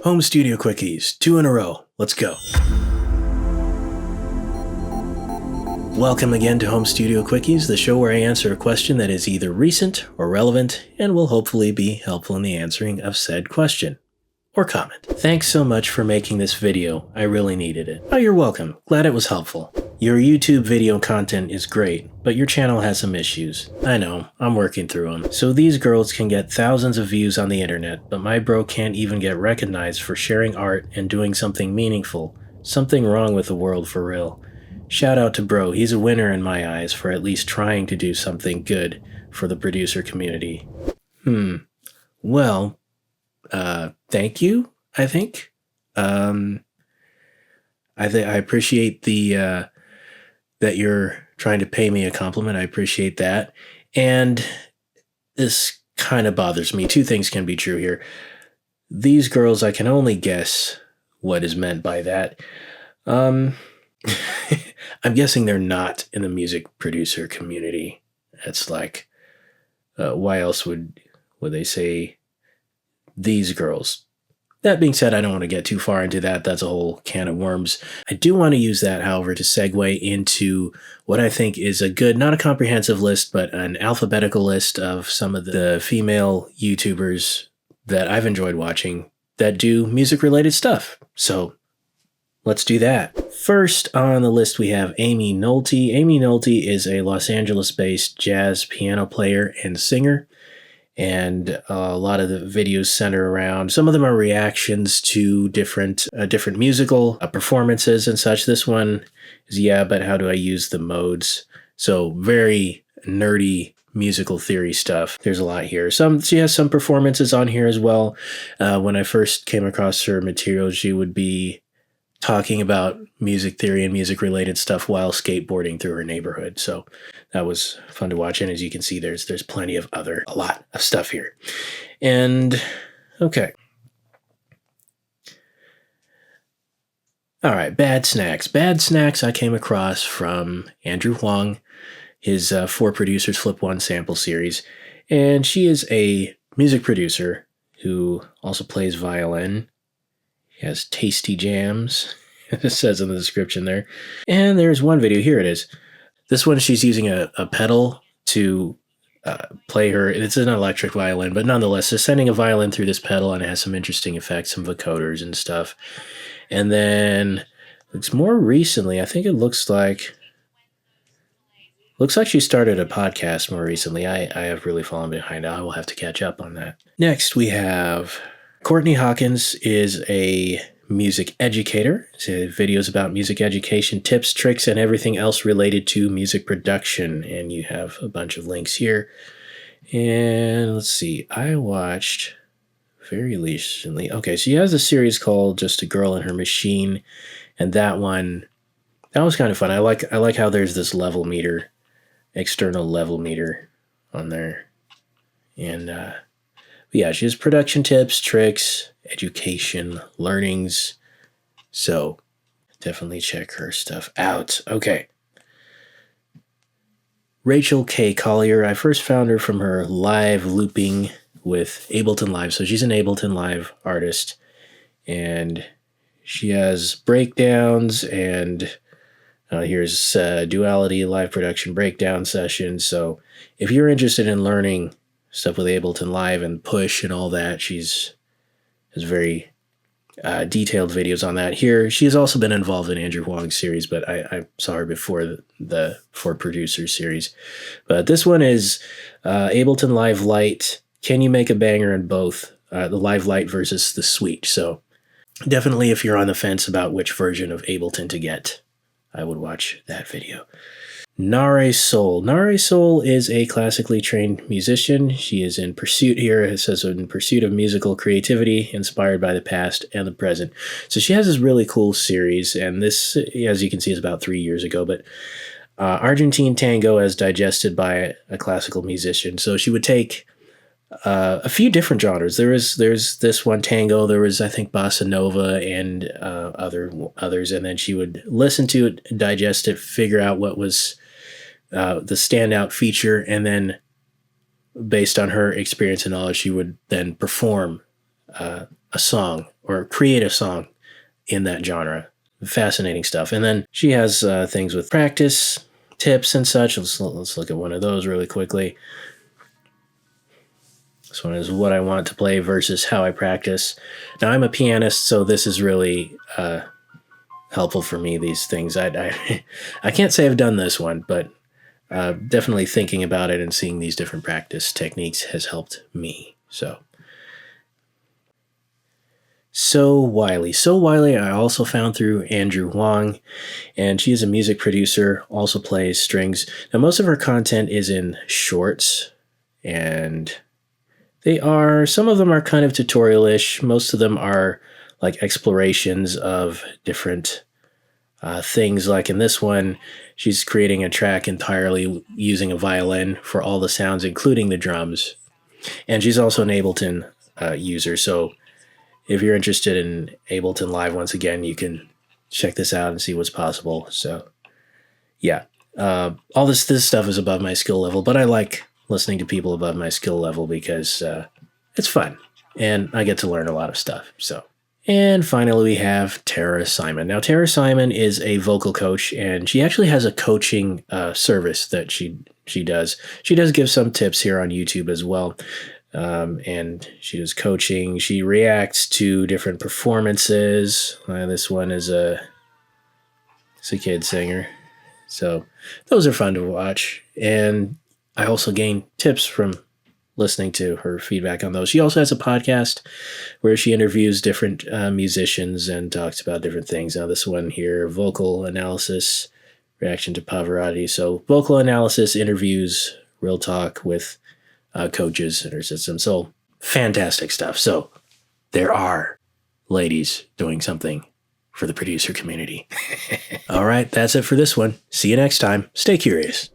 Home Studio Quickies, 2 in a row. Let's go. Welcome again to Home Studio Quickies, the show where I answer a question that is either recent or relevant and will hopefully be helpful in the answering of said question or comment. Thanks so much for making this video. I really needed it. Oh, you're welcome. Glad it was helpful. Your YouTube video content is great, but your channel has some issues. I know, I'm working through them. So these girls can get thousands of views on the internet, but my bro can't even get recognized for sharing art and doing something meaningful. Something wrong with the world for real. Shout out to bro, he's a winner in my eyes for at least trying to do something good for the producer community. Well, thank you, I think. I appreciate the, that you're trying to pay me a compliment. I appreciate that. And this kind of bothers me. Two things can be true here. These girls, I can only guess what is meant by that. I'm guessing they're not in the music producer community. It's like, why else would they say these girls? That being said, I don't want to get too far into that. That's a whole can of worms. I do want to use that, however, to segue into what I think is a good, not a comprehensive list, but an alphabetical list of some of the female YouTubers that I've enjoyed watching that do music-related stuff. So let's do that. First on the list, we have Aimee Nolte. Aimee Nolte is a Los Angeles-based jazz piano player and singer. And a lot of the videos center around, some of them are reactions to different musical performances and such. This one is, but how do I use the modes? So very nerdy musical theory stuff. There's a lot here. She has some performances on here as well. When I first came across her material, she would be talking about music theory and music related stuff while skateboarding through her neighborhood. So that was fun to watch. And as you can see, there's plenty of a lot of stuff here. And okay. All right. Bad Snacks. Bad Snacks I came across from Andrew Huang, his 4 Producers Flip 1 sample series. And she is a music producer who also plays violin. He has tasty jams, it says in the description there. And there's one video, here it is. This one, she's using a pedal to play her, it's an electric violin, but nonetheless, they're sending a violin through this pedal and it has some interesting effects, some vocoders and stuff. And then, it's more recently, I think it looks like she started a podcast more recently. I have really fallen behind. I will have to catch up on that. Next, we have Courtney Hawkins is a music educator. She has videos about music education, tips, tricks, and everything else related to music production. And you have a bunch of links here. And let's see, I watched very recently. Okay, so she has a series called Just a Girl and Her Machine. And that one, that was kind of fun. I like how there's this level meter, external level meter on there. And yeah, she has production tips, tricks, education, learnings. So definitely check her stuff out. Okay. Rachel K Collier. I first found her from her live looping with Ableton Live. So she's an Ableton Live artist. And she has breakdowns and here's Duality live production breakdown session. So if you're interested in learning stuff with Ableton Live and Push and all that, has very detailed videos on that. Here, she has also been involved in Andrew Huang's series, but I saw her before the 4 Producers series. But this one is Ableton Live Lite. Can you make a banger in both? The Live Lite versus the Suite. So definitely if you're on the fence about which version of Ableton to get, I would watch that video. Nahre Sol. Nahre Sol is a classically trained musician. She is in pursuit here. It says in pursuit of musical creativity, inspired by the past and the present. So she has this really cool series, and this, as you can see, is about 3 years ago, but Argentine tango as digested by a classical musician. So she would take a few different genres. There's this one tango. There was, I think, bossa nova and others, and then she would listen to it, digest it, figure out what was the standout feature, and then based on her experience and knowledge, she would then perform a song or create a song in that genre. Fascinating stuff. And then she has things with practice tips and such. Let's look at one of those really quickly. This one is what I want to play versus how I practice. Now, I'm a pianist, so this is really helpful for me, these things. I can't say I've done this one, but definitely thinking about it and seeing these different practice techniques has helped me. So Wylie I also found through Andrew Wong, and she is a music producer, also plays strings. Now, most of her content is in shorts, and some of them are kind of tutorial-ish. Most of them are like explorations of different things. Like in this one, she's creating a track entirely using a violin for all the sounds, including the drums. And she's also an Ableton user. So if you're interested in Ableton Live, once again, you can check this out and see what's possible. So yeah, all this stuff is above my skill level, but I like listening to people above my skill level because it's fun and I get to learn a lot of stuff. And finally, we have Tara Simon. Now, Tara Simon is a vocal coach, and she actually has a coaching service that she does. She does give some tips here on YouTube as well, and she does coaching. She reacts to different performances. This one is a kid singer, so those are fun to watch. And I also gain tips from listening to her feedback on those. She also has a podcast where she interviews different musicians and talks about different things. Now, this one here, vocal analysis, reaction to Pavarotti. So vocal analysis, interviews, real talk with coaches in her system. So fantastic stuff. So there are ladies doing something for the producer community. All right, that's it for this one. See you next time. Stay curious.